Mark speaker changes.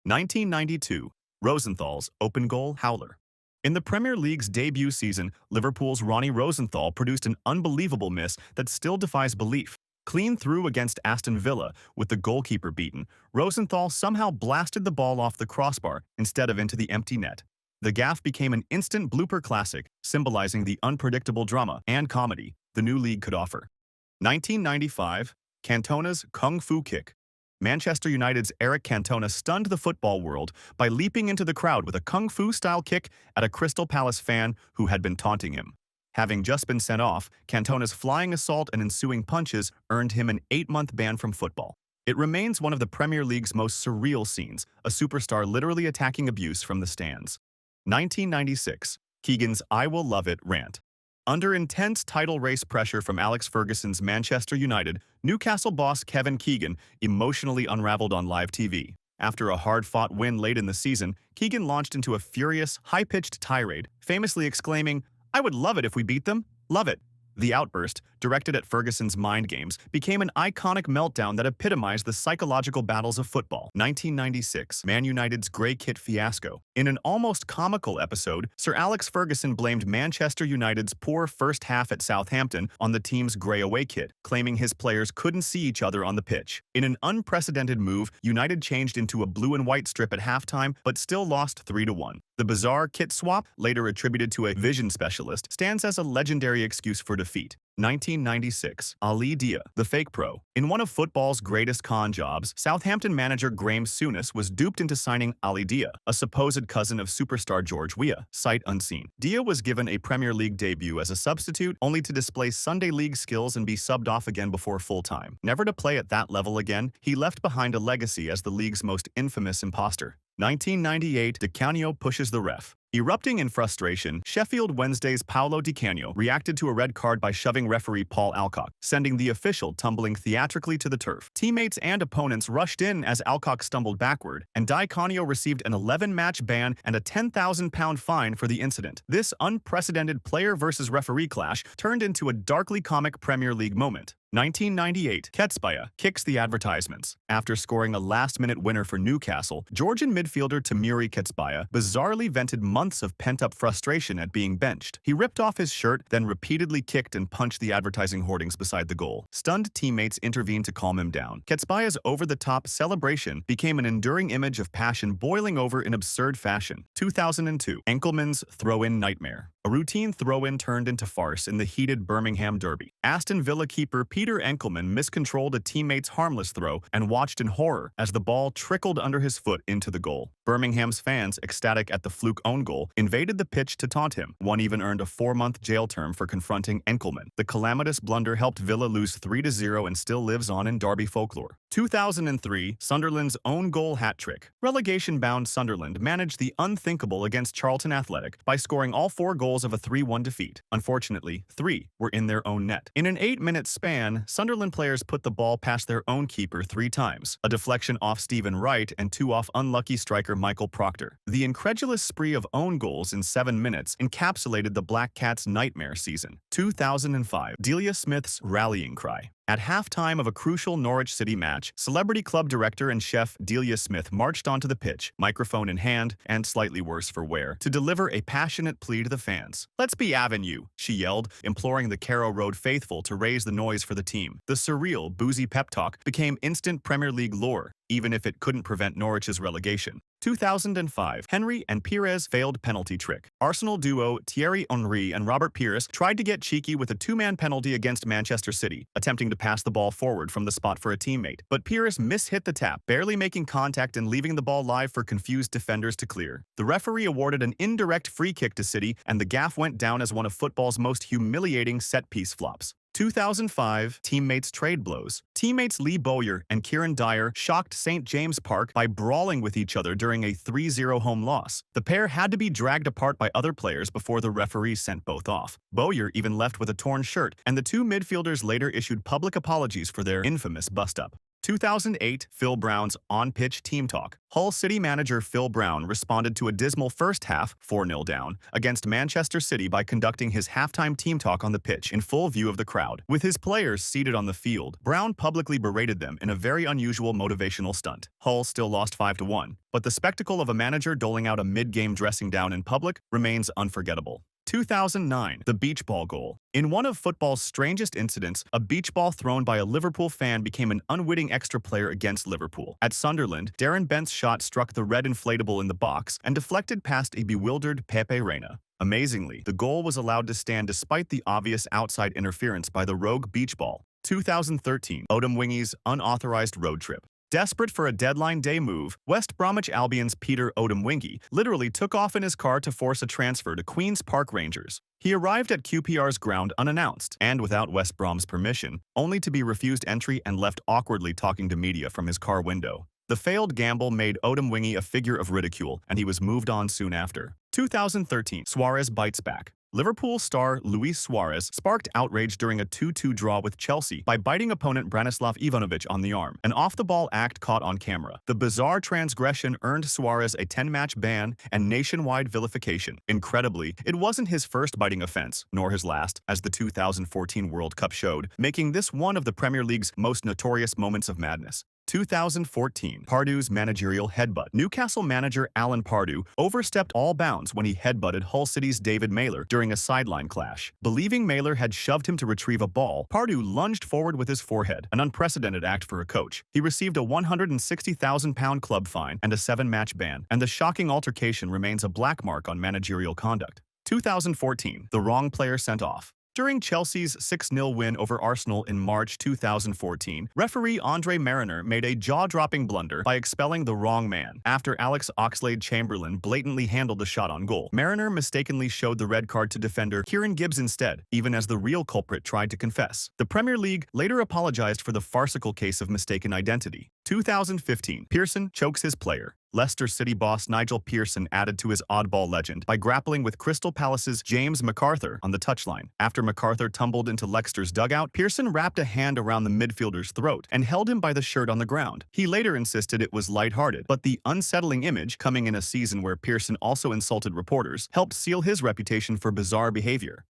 Speaker 1: 1992, Rosenthal's open goal howler. In the Premier League's debut season, Liverpool's Ronnie Rosenthal produced an unbelievable miss that still defies belief. Clean through against Aston Villa, with the goalkeeper beaten, Rosenthal somehow blasted the ball off the crossbar instead of into the empty net. The gaffe became an instant blooper classic, symbolizing the unpredictable drama and comedy the new league could offer. 1995, Cantona's Kung Fu Kick. Manchester United's Eric Cantona stunned the football world by leaping into the crowd with a kung fu-style kick at a Crystal Palace fan who had been taunting him. Having just been sent off, Cantona's flying assault and ensuing punches earned him an 8-month ban from football. It remains one of the Premier League's most surreal scenes, a superstar literally attacking abuse from the stands. 1996, Keegan's "I Will Love It" rant. Under intense title race pressure from Alex Ferguson's Manchester United, Newcastle boss Kevin Keegan emotionally unraveled on live TV. After a hard-fought win late in the season, Keegan launched into a furious, high-pitched tirade, famously exclaiming, "I would love it if we beat them. Love it." The outburst, directed at Ferguson's mind games, became an iconic meltdown that epitomized the psychological battles of football. 1996, Man United's grey kit fiasco. In an almost comical episode, Sir Alex Ferguson blamed Manchester United's poor first half at Southampton on the team's grey away kit, claiming his players couldn't see each other on the pitch. In an unprecedented move, United changed into a blue and white strip at halftime, but still lost 3-1. The bizarre kit swap, later attributed to a vision specialist, stands as a legendary excuse for defeat. 1996, Ali Dia, the fake pro. In one of football's greatest con jobs, Southampton manager Graeme Souness was duped into signing Ali Dia, a supposed cousin of superstar George Weah, sight unseen. Dia was given a Premier League debut as a substitute, only to display Sunday League skills and be subbed off again before full-time. Never to play at that level again, he left behind a legacy as the league's most infamous imposter. 1998, Di Canio pushes the ref. Erupting in frustration, Sheffield Wednesday's Paolo Di Canio reacted to a red card by shoving referee Paul Alcock, sending the official tumbling theatrically to the turf. Teammates and opponents rushed in as Alcock stumbled backward, and Di Canio received an 11-match ban and a £10,000 fine for the incident. This unprecedented player versus referee clash turned into a darkly comic Premier League moment. 1998, Ketsbaia kicks the advertisements. After scoring a last-minute winner for Newcastle, Georgian midfielder Temuri Ketsbaia bizarrely vented months of pent-up frustration at being benched. He ripped off his shirt, then repeatedly kicked and punched the advertising hoardings beside the goal. Stunned teammates intervened to calm him down. Ketsbaia's over-the-top celebration became an enduring image of passion boiling over in absurd fashion. 2002, Enkelman's throw-in nightmare. A routine throw-in turned into farce in the heated Birmingham derby. Aston Villa keeper Peter Enkelman miscontrolled a teammate's harmless throw and watched in horror as the ball trickled under his foot into the goal. Birmingham's fans, ecstatic at the fluke own goal, invaded the pitch to taunt him. One even earned a 4-month jail term for confronting Enkelman. The calamitous blunder helped Villa lose 3-0 and still lives on in derby folklore. 2003, Sunderland's own goal hat-trick. Relegation-bound Sunderland managed the unthinkable against Charlton Athletic by scoring all 4 goals of a 3-1 defeat. Unfortunately, 3 were in their own net. In an 8-minute span, Sunderland players put the ball past their own keeper 3 times, a deflection off Stephen Wright and 2 off unlucky striker Michael Proctor. The incredulous spree of own goals in 7 minutes encapsulated the Black Cats' nightmare season. 2005, Delia Smith's rallying cry. At halftime of a crucial Norwich City match, celebrity club director and chef Delia Smith marched onto the pitch, microphone in hand, and slightly worse for wear, to deliver a passionate plea to the fans. "Let's be Avenue," she yelled, imploring the Carrow Road faithful to raise the noise for the team. The surreal, boozy pep talk became instant Premier League lore, even if it couldn't prevent Norwich's relegation. 2005, Henry and Pires failed penalty trick. Arsenal duo Thierry Henry and Robert Pires tried to get cheeky with a 2-man penalty against Manchester City, attempting to pass the ball forward from the spot for a teammate. But Pires mishit the tap, barely making contact and leaving the ball live for confused defenders to clear. The referee awarded an indirect free kick to City, and the gaffe went down as one of football's most humiliating set-piece flops. 2005, teammates trade blows. Teammates Lee Bowyer and Kieran Dyer shocked St. James Park by brawling with each other during a 3-0 home loss. The pair had to be dragged apart by other players before the referee sent both off. Bowyer even left with a torn shirt, and the 2 midfielders later issued public apologies for their infamous bust-up. 2008 Phil Brown's on-pitch team talk. Hull City manager Phil Brown responded to a dismal first half, 4-0 down, against Manchester City by conducting his halftime team talk on the pitch in full view of the crowd. With his players seated on the field, Brown publicly berated them in a very unusual motivational stunt. Hull still lost 5-1, but the spectacle of a manager doling out a mid-game dressing down in public remains unforgettable. 2009, the beach ball goal. In one of football's strangest incidents, a beach ball thrown by a Liverpool fan became an unwitting extra player against Liverpool. At Sunderland, Darren Bent's shot struck the red inflatable in the box and deflected past a bewildered Pepe Reina. Amazingly, the goal was allowed to stand despite the obvious outside interference by the rogue beach ball. 2013, Odom Wingy's unauthorized road trip. Desperate for a deadline day move, West Bromwich Albion's Peter Odom Wingy literally took off in his car to force a transfer to Queen's Park Rangers. He arrived at QPR's ground unannounced and without West Brom's permission, only to be refused entry and left awkwardly talking to media from his car window. The failed gamble made Odom Wingy a figure of ridicule, and he was moved on soon after. 2013, Suarez bites back. Liverpool star Luis Suarez sparked outrage during a 2-2 draw with Chelsea by biting opponent Branislav Ivanovic on the arm, an off-the-ball act caught on camera. The bizarre transgression earned Suarez a 10-match ban and nationwide vilification. Incredibly, it wasn't his first biting offense, nor his last, as the 2014 World Cup showed, making this one of the Premier League's most notorious moments of madness. 2014, Pardew's managerial headbutt. Newcastle manager Alan Pardew overstepped all bounds when he headbutted Hull City's David Mailer during a sideline clash. Believing Mailer had shoved him to retrieve a ball, Pardew lunged forward with his forehead, an unprecedented act for a coach. He received a £160,000 club fine and a 7-match ban, and the shocking altercation remains a black mark on managerial conduct. 2014, the wrong player sent off. During Chelsea's 6-0 win over Arsenal in March 2014, referee Andre Mariner made a jaw-dropping blunder by expelling the wrong man. After Alex Oxlade-Chamberlain blatantly handled the shot on goal, Mariner mistakenly showed the red card to defender Kieran Gibbs instead, even as the real culprit tried to confess. The Premier League later apologized for the farcical case of mistaken identity. 2015, Pearson chokes his player. Leicester City boss Nigel Pearson added to his oddball legend by grappling with Crystal Palace's James McArthur on the touchline. After McArthur tumbled into Leicester's dugout, Pearson wrapped a hand around the midfielder's throat and held him by the shirt on the ground. He later insisted it was lighthearted, but the unsettling image, coming in a season where Pearson also insulted reporters, helped seal his reputation for bizarre behavior.